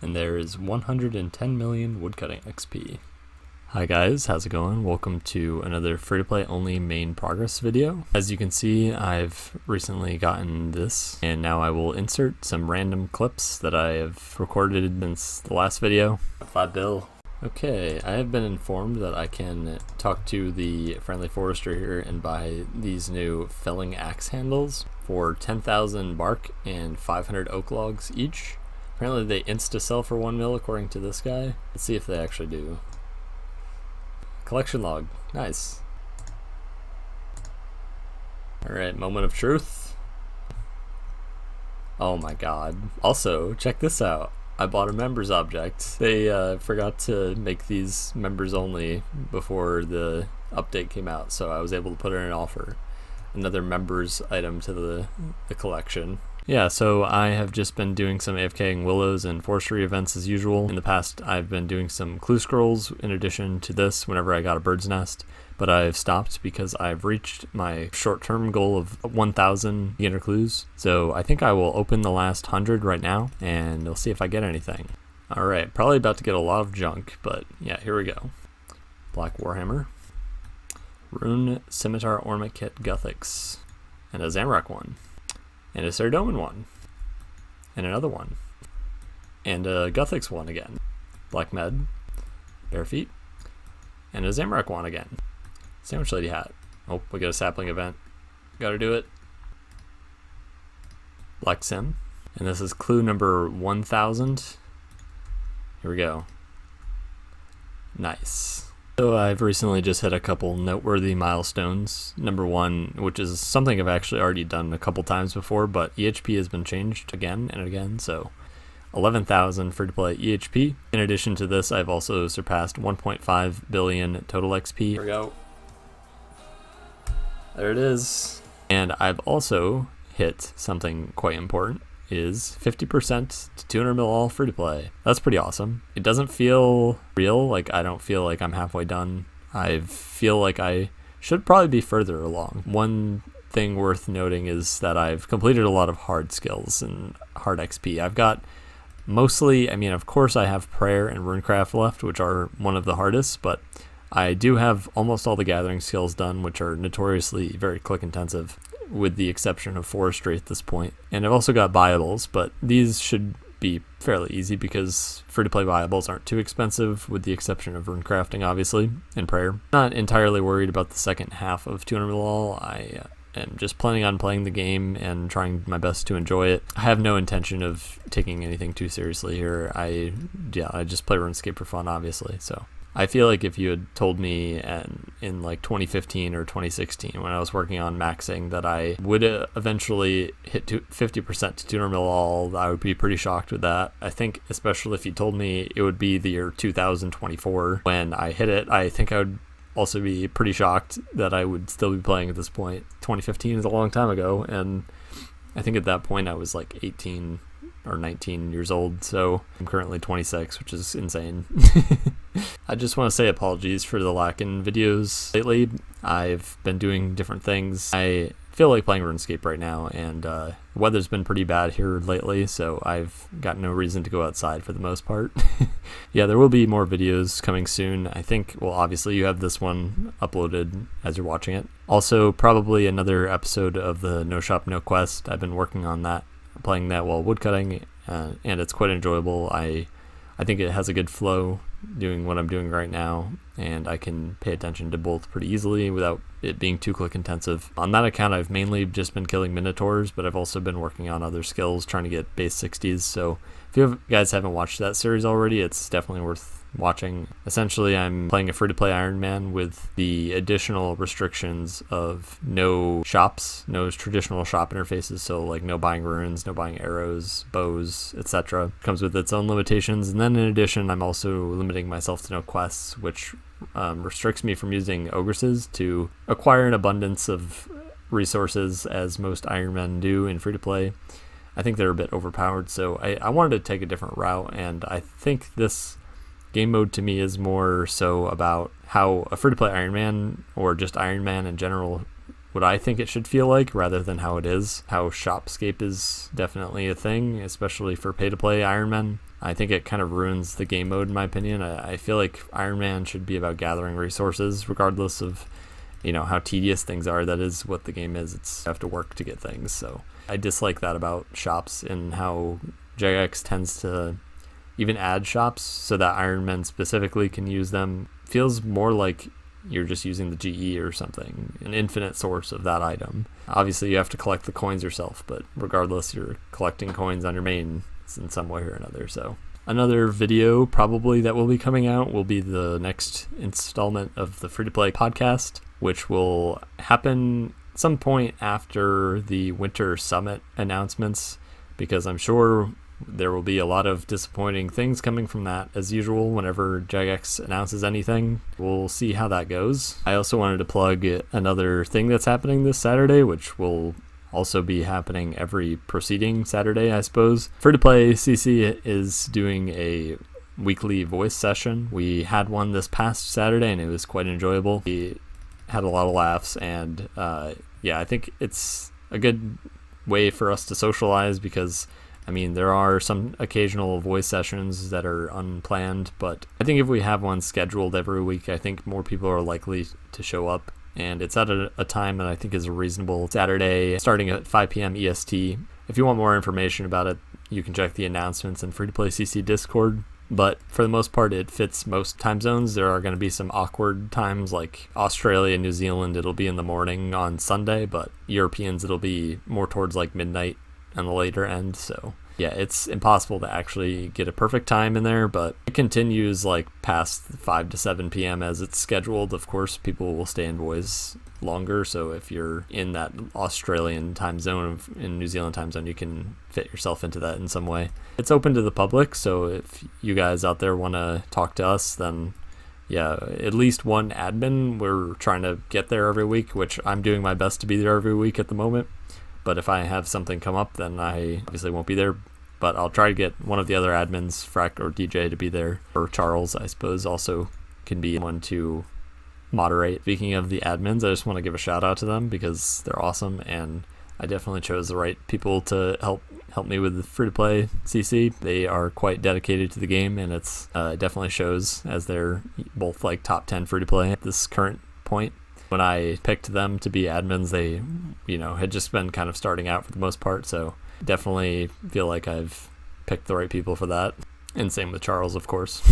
and there is 110 million woodcutting XP. Hi guys, how's it going? Welcome to another free-to-play only main progress video. As you can see, I've recently gotten this, and now I will insert some random clips that I have recorded since the last video. 5 bill. Okay, I have been informed that I can talk to the friendly forester here and buy these new felling axe handles for 10,000 bark and 500 oak logs each. Apparently they insta-sell for 1 mil according to this guy. Let's see if they actually do. Collection log, nice. Alright, moment of truth. Oh my god. Also, check this out. I bought a members object. They forgot to make these members only before the update came out, so I was able to put in an offer. Another members item to the collection. Yeah, so I have just been doing some AFKing willows and forestry events as usual. In the past, I've been doing some clue scrolls in addition to this whenever I got a bird's nest, but I've stopped because I've reached my short-term goal of 1,000 beginner clues. So I think I will open the last 100 right now, and we'll see if I get anything. Alright, probably about to get a lot of junk, but yeah, here we go. Black Warhammer. Rune Scimitar Ornament Kit Gothics. And a Zamrock one. And a Cerdoman one. And another one. And a Gothics one again. Black Med. Bare Feet. And a Zamrock one again. Sandwich Lady hat. Oh, we got a sapling event. Gotta do it. Black Sim. And this is clue number 1,000. Here we go. Nice. So I've recently just hit a couple noteworthy milestones. Number 1, which is something I've actually already done a couple times before, but EHP has been changed again and again, so 11,000 free-to-play EHP. In addition to this, I've also surpassed 1.5 billion total XP. Here we go. There it is. And I've also hit something quite important, is 50% to 200 mil all free to play. That's pretty awesome. It doesn't feel real, like I don't feel like I'm halfway done. I feel like I should probably be further along. One thing worth noting is that I've completed a lot of hard skills and hard XP. I've got mostly, I mean, of course I have prayer and runecraft left, which are one of the hardest, but I do have almost all the gathering skills done, which are notoriously very click intensive, with the exception of forestry at this point. And I've also got viables, but these should be fairly easy because free-to-play viables aren't too expensive, with the exception of runecrafting, obviously, and prayer. Not entirely worried about the second half of 200 mil all. I am just planning on playing the game and trying my best to enjoy it. I have no intention of taking anything too seriously here. I just play RuneScape for fun, obviously, so. I feel like if you had told me in like 2015 or 2016 when I was working on maxing that I would eventually hit 50% to 200 mil all, I would be pretty shocked with that. I think especially if you told me it would be the year 2024 when I hit it, I think I would also be pretty shocked that I would still be playing at this point. 2015 is a long time ago, and I think at that point I was like 18 or 19 years old, so I'm currently 26, which is insane. I just want to say apologies for the lack in videos lately. I've been doing different things. I feel like playing RuneScape right now, and the weather's been pretty bad here lately, so I've got no reason to go outside for the most part. Yeah, there will be more videos coming soon. I think, well, obviously you have this one uploaded as you're watching it. Also, probably another episode of the No Shop No Quest. I've been working on that, playing that while woodcutting, and it's quite enjoyable. I think it has a good flow doing what I'm doing right now, and I can pay attention to both pretty easily without it being too click intensive. On that account, I've mainly just been killing minotaurs, but I've also been working on other skills, trying to get base 60s, so if you guys haven't watched that series already, it's definitely worth watching. Essentially, I'm playing a free-to-play Iron Man with the additional restrictions of no shops, no traditional shop interfaces, so like no buying runes, no buying arrows, bows, etc. Comes with its own limitations, and then in addition, I'm also limiting myself to no quests, which restricts me from using ogresses to acquire an abundance of resources as most Iron Men do in free-to-play. I think they're a bit overpowered, so I wanted to take a different route, and I think this game mode to me is more so about how a free-to-play Iron Man, or just Iron Man in general, what I think it should feel like rather than how it is. How Shopscape is definitely a thing, especially for pay-to-play Iron Man. I think it kind of ruins the game mode in my opinion. I feel like Iron Man should be about gathering resources regardless of, how tedious things are. That is what the game is. It's you have to work to get things. So I dislike that about shops and how Jagex tends to even add shops so that Iron Man specifically can use them. Feels more like you're just using the GE or something, an infinite source of that item. Obviously you have to collect the coins yourself, but regardless, you're collecting coins on your main in some way or another. So another video probably that will be coming out will be the next installment of the free-to-play podcast, which will happen some point after the Winter Summit announcements, because I'm sure there will be a lot of disappointing things coming from that as usual whenever Jagex announces anything. We'll see how that goes. I also wanted to plug another thing that's happening this Saturday, which will also be happening every preceding Saturday, I suppose. Free-to-play CC is doing a weekly voice session. We had one this past Saturday and it was quite enjoyable. We had a lot of laughs and I think it's a good way for us to socialize because there are some occasional voice sessions that are unplanned, but I think if we have one scheduled every week, I think more people are likely to show up. And it's at a time that I think is a reasonable Saturday, starting at 5 p.m. EST. If you want more information about it, you can check the announcements in Free-to-Play CC Discord. But for the most part, it fits most time zones. There are going to be some awkward times like Australia and New Zealand. It'll be in the morning on Sunday, but Europeans, it'll be more towards like midnight on the later end. So yeah, it's impossible to actually get a perfect time in there, but it continues like past 5 to 7 p.m. as it's scheduled. Of course, people will stay in voice longer, so if you're in that Australian time zone in New Zealand time zone, you can fit yourself into that in some way. It's open to the public, so if you guys out there want to talk to us, then yeah, at least one admin. We're trying to get there every week, which I'm doing my best to be there every week at the moment. But if I have something come up, then I obviously won't be there. But I'll try to get one of the other admins, Frack or DJ, to be there. Or Charles, I suppose, also can be one to moderate. Speaking of the admins, I just want to give a shout out to them because they're awesome. And I definitely chose the right people to help me with the free-to-play CC. They are quite dedicated to the game, and it's definitely shows as they're both like top 10 free-to-play at this current point. When I picked them to be admins, they, had just been kind of starting out for the most part, so definitely feel like I've picked the right people for that. And same with Charles, of course.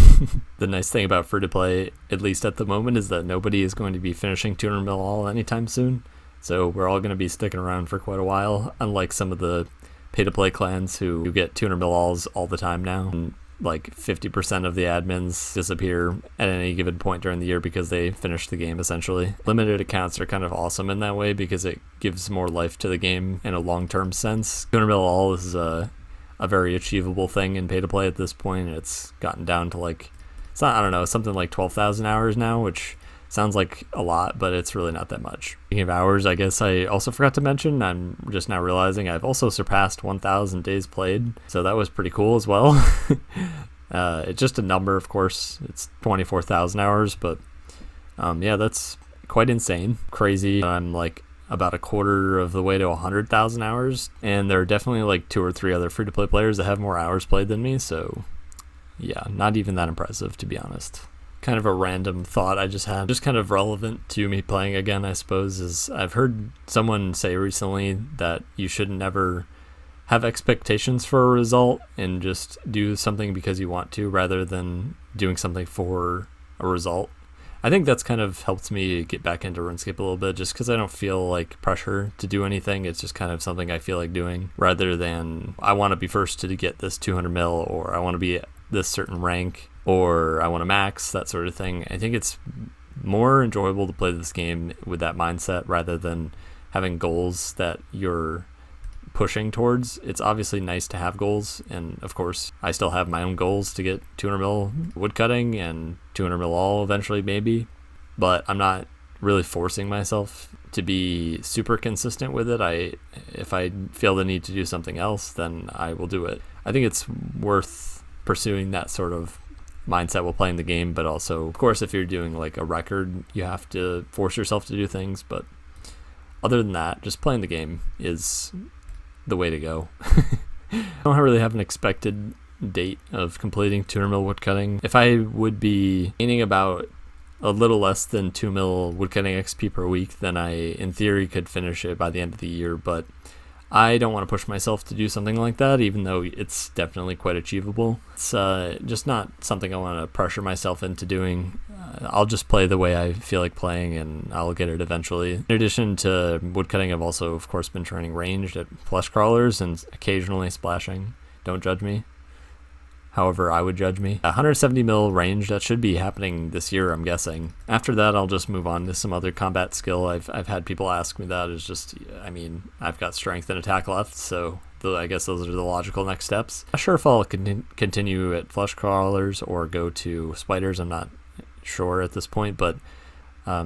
The nice thing about free-to-play, at least at the moment, is that nobody is going to be finishing 200 mil all anytime soon, so we're all going to be sticking around for quite a while, unlike some of the pay-to-play clans who get 200 mil alls all the time now. And like 50% of the admins disappear at any given point during the year because they finished the game essentially. Limited accounts are kind of awesome in that way because it gives more life to the game in a long-term sense. 200 mil all is a very achievable thing in pay-to-play at this point. It's gotten down to something like 12,000 hours now, which sounds like a lot, but it's really not that much. Speaking of hours, I guess I also forgot to mention, I'm just now realizing I've also surpassed 1,000 days played, so that was pretty cool as well. It's just a number, of course. It's 24,000 hours, but that's quite insane. Crazy. I'm like about a quarter of the way to 100,000 hours, and there are definitely like 2 or 3 other free-to-play players that have more hours played than me, so yeah, not even that impressive, to be honest. Kind of a random thought I just had, just kind of relevant to me playing again, I suppose, is I've heard someone say recently that you should never have expectations for a result and just do something because you want to rather than doing something for a result. I think that's kind of helped me get back into RuneScape a little bit just because I don't feel like pressure to do anything. It's just kind of something I feel like doing rather than I want to be first to get this 200 mil or I want to be at this certain rank or I want to max, that sort of thing. I think it's more enjoyable to play this game with that mindset rather than having goals that you're pushing towards. It's obviously nice to have goals, and of course I still have my own goals to get 200 mil woodcutting and 200 mil all eventually maybe, but I'm not really forcing myself to be super consistent with it. If I feel the need to do something else, then I will do it. I think it's worth pursuing that sort of mindset while playing the game, but also of course if you're doing like a record you have to force yourself to do things, but other than that, just playing the game is the way to go. I don't really have an expected date of completing 200 mil woodcutting. If I would be gaining about a little less than 2 mil woodcutting XP per week, then I, in theory, could finish it by the end of the year, but I don't want to push myself to do something like that, even though it's definitely quite achievable. It's just not something I want to pressure myself into doing. I'll just play the way I feel like playing, and I'll get it eventually. In addition to woodcutting, I've also, of course, been training ranged at flesh crawlers and occasionally splashing. Don't judge me. However, I would judge me. 170 mil range, that should be happening this year, I'm guessing. After that, I'll just move on to some other combat skill. I've had people ask me that. It's just, I mean, I've got strength and attack left, so I guess those are the logical next steps. Not sure if I'll continue at flesh crawlers or go to spiders. I'm not sure at this point, but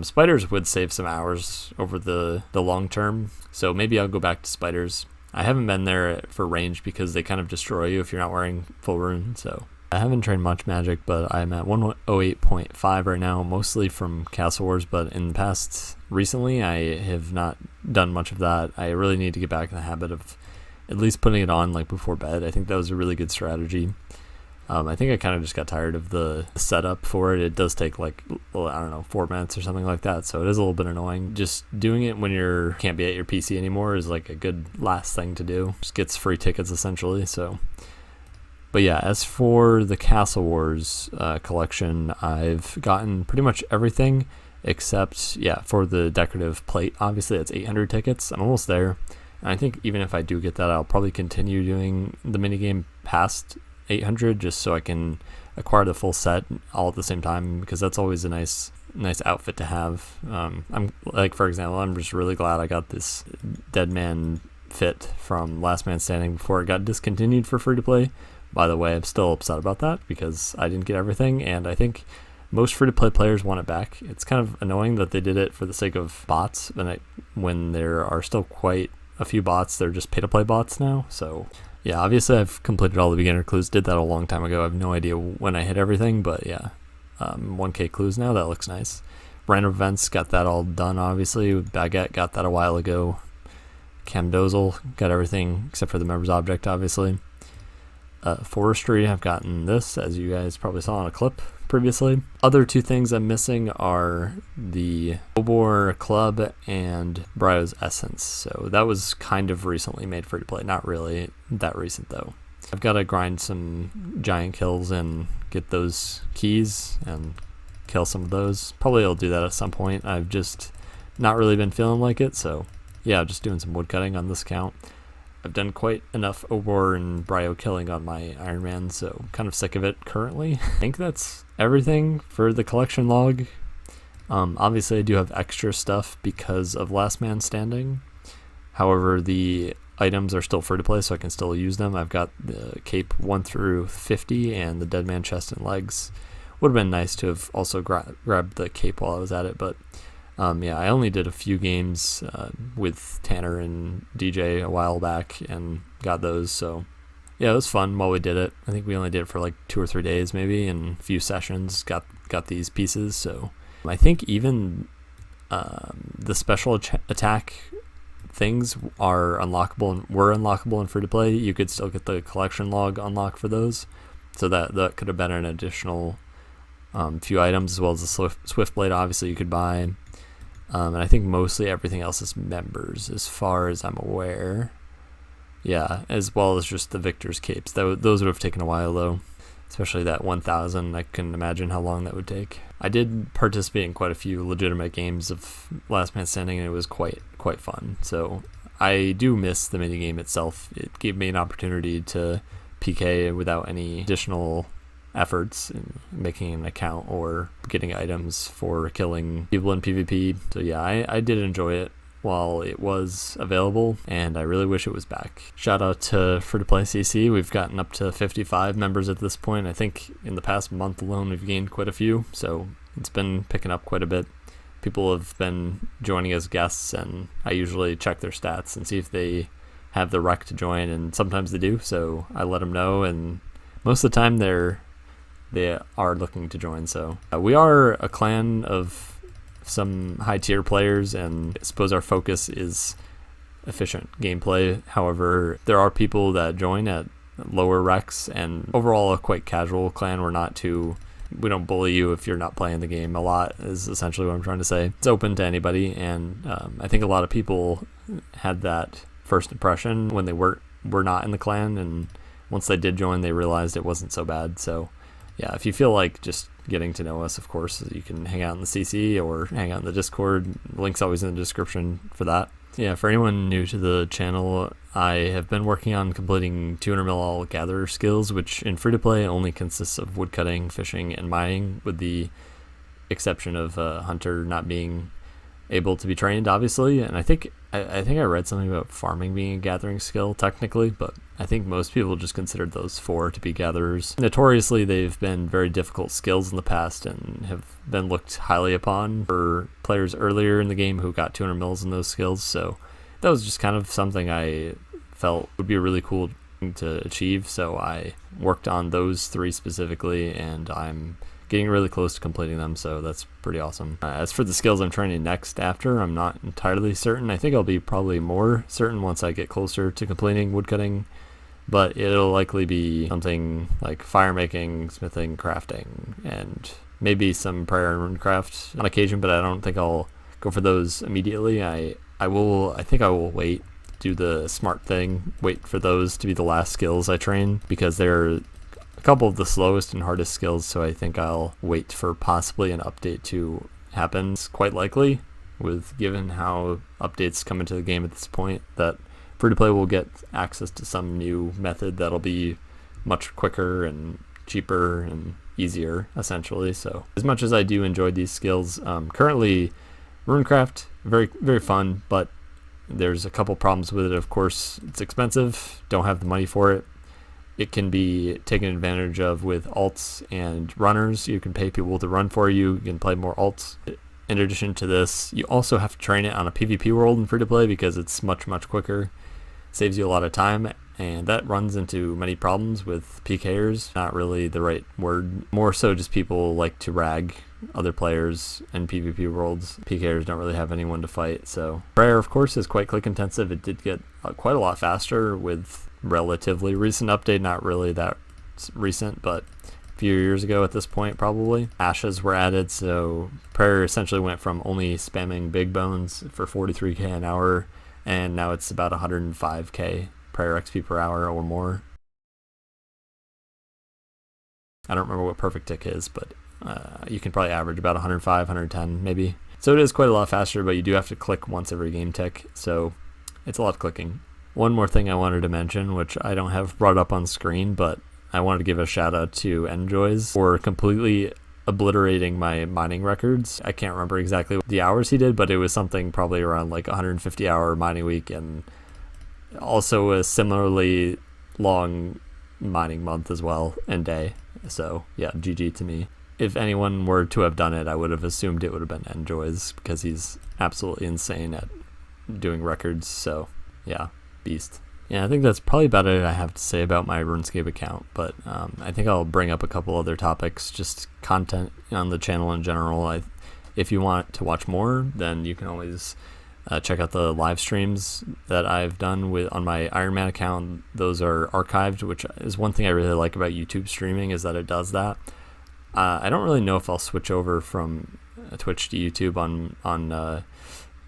spiders would save some hours over the long term, so maybe I'll go back to spiders. I haven't been there for range because they kind of destroy you if you're not wearing full rune, so I haven't trained much magic, but I'm at 108.5 right now, mostly from Castle Wars, but in the past, recently, I have not done much of that. I really need to get back in the habit of at least putting it on like before bed. I think that was a really good strategy. I think I kind of just got tired of the setup for it. It does take like, well, I don't know, 4 minutes or something like that, so it is a little bit annoying. Just doing it when you can't be at your PC anymore is like a good last thing to do. Just gets free tickets essentially, so. But yeah, as for the Castle Wars collection, I've gotten pretty much everything except, yeah, for the decorative plate. Obviously, that's 800 tickets. I'm almost there. And I think even if I do get that, I'll probably continue doing the minigame past 800 just so I can acquire the full set all at the same time, because that's always a nice outfit to have. I'm like, for example, I'm just really glad I got this Dead Man fit from Last Man Standing before it got discontinued for free to play. By the way, I'm still upset about that because I didn't get everything, and I think most free to play players want it back. It's kind of annoying that they did it for the sake of bots, and when there are still quite a few bots, they're just pay to play bots now. So yeah, obviously I've completed all the beginner clues, did that a long time ago. I have no idea when I hit everything, but yeah, 1k clues now, that looks nice. Random events, got that all done obviously. Baguette, got that a while ago. Camdozel, got everything except for the members object obviously. Forestry, I've gotten this, as you guys probably saw on a clip previously. Other two things I'm missing are the Obor Club and Bryo's Essence, so that was kind of recently made free to play, not really that recent though. I've got to grind some giant kills and get those keys and kill some of those. Probably I'll do that at some point. I've just not really been feeling like it, so yeah, just doing some woodcutting on this account. I've done quite enough Obor and Bryo killing on my Iron Man, so I'm kind of sick of it currently. I think that's everything for the collection log. Obviously I do have extra stuff because of Last Man Standing. However, the items are still free to play, so I can still use them. I've got the cape 1 through 50 and the Dead Man chest and legs. Would have been nice to have also grabbed the cape while I was at it, but yeah, I only did a few games with Tanner and DJ a while back and got those, so yeah, it was fun while we did it. I think we only did it for like 2 or 3 days maybe, and a few sessions, got these pieces, so I think even the special attack things are unlockable and were unlockable in free to play. You could still get the collection log unlocked for those, so that could have been an additional few items, as well as the Swift Blade obviously you could buy. And I think mostly everything else is members, as far as I'm aware. Yeah, as well as just the Victor's capes. Those would have taken a while, though. Especially that 1,000. I couldn't imagine how long that would take. I did participate in quite a few legitimate games of Last Man Standing, and it was quite fun. So I do miss the minigame itself. It gave me an opportunity to PK without any additional efforts in making an account or getting items for killing people in PvP. So yeah, I did enjoy it while it was available, and I really wish it was back. Shout out to Free to Play CC. We've gotten up to 55 members at this point. I think in the past month alone we've gained quite a few, so it's been picking up quite a bit. People have been joining as guests, and I usually check their stats and see if they have the rec to join, and sometimes they do, so I let them know, and most of the time they are looking to join. So we are a clan of some high tier players, and I suppose our focus is efficient gameplay. However, there are people that join at lower recs, and overall a quite casual clan. We don't bully you if you're not playing the game a lot, is essentially what I'm trying to say. It's open to anybody, and I think a lot of people had that first impression when they were not in the clan, and once they did join, they realized it wasn't so bad. So yeah, if you feel like just getting to know us, of course, you can hang out in the CC or hang out in the Discord. Link's always in the description for that. Yeah, for anyone new to the channel, I have been working on completing 200 mil gatherer skills, which in free-to-play only consists of woodcutting, fishing, and mining, with the exception of hunter not being able to be trained, obviously. And I think I read something about farming being a gathering skill technically, but I think most people just considered those 4 to be gatherers. Notoriously, they've been very difficult skills in the past and have been looked highly upon for players earlier in the game who got 200 mils in those skills. So that was just kind of something I felt would be a really cool thing to achieve. So I worked on those 3 specifically, and I'm getting really close to completing them, so that's pretty awesome. As for the skills I'm training next after, I'm not entirely certain. I think I'll be probably more certain once I get closer to completing woodcutting, but it'll likely be something like fire making, smithing, crafting, and maybe some prayer and runecraft on occasion, but I don't think I'll go for those immediately. I think I will wait, do the smart thing, wait for those to be the last skills I train, because they're a couple of the slowest and hardest skills, so I think I'll wait for possibly an update to happen. It's quite likely, with given how updates come into the game at this point, that free-to-play will get access to some new method that'll be much quicker and cheaper and easier, essentially. So as much as I do enjoy these skills, currently runecraft, very, very fun, but there's a couple problems with it. Of course, it's expensive, don't have the money for it. It can be taken advantage of with alts and runners. You can pay people to run for you. You can play more alts. In addition to this, you also have to train it on a PvP world in free-to-play because it's much, much quicker. Saves you a lot of time, and that runs into many problems with PKers. Not really the right word. More so just people like to rag other players in PvP worlds. PKers don't really have anyone to fight. So prayer, of course, is quite click intensive. It did get quite a lot faster with relatively recent update, not really that recent, but a few years ago at this point probably. Ashes were added, so prayer essentially went from only spamming big bones for 43k an hour, and now it's about 105k prayer XP per hour or more. I don't remember what perfect tick is, but you can probably average about 105, 110 maybe. So it is quite a lot faster, but you do have to click once every game tick, so it's a lot of clicking. One more thing I wanted to mention, which I don't have brought up on screen, but I wanted to give a shout out to Enjoys for completely obliterating my mining records. I can't remember exactly the hours he did, but it was something probably around like 150 hour mining week, and also a similarly long mining month as well and day. So yeah, GG to me. If anyone were to have done it, I would have assumed it would have been Enjoys, because he's absolutely insane at doing records. So yeah, beast. Yeah, I think that's probably about it I have to say about my RuneScape account, but I think I'll bring up a couple other topics, just content on the channel in general. If you want to watch more, then you can always check out the live streams that I've done on my Iron Man account. Those are archived, which is one thing I really like about YouTube streaming, is that it does that. I don't really know if I'll switch over from Twitch to YouTube on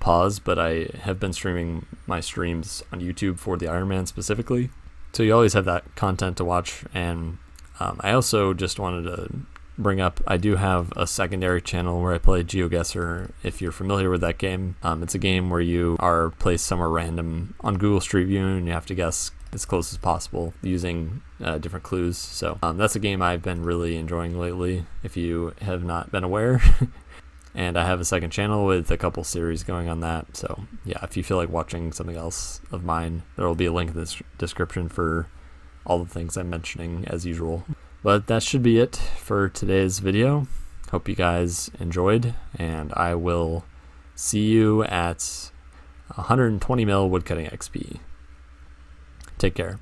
pause, but I have been streaming my streams on YouTube for the Iron Man specifically, so you always have that content to watch. And I also just wanted to bring up, I do have a secondary channel where I play GeoGuessr. If you're familiar with that game, it's a game where you are placed somewhere random on Google Street View and you have to guess as close as possible using different clues. So that's a game I've been really enjoying lately, if you have not been aware. And I have a second channel with a couple series going on that. So yeah, if you feel like watching something else of mine, there will be a link in the description for all the things I'm mentioning as usual. But that should be it for today's video. Hope you guys enjoyed, and I will see you at 120 mil woodcutting XP. Take care.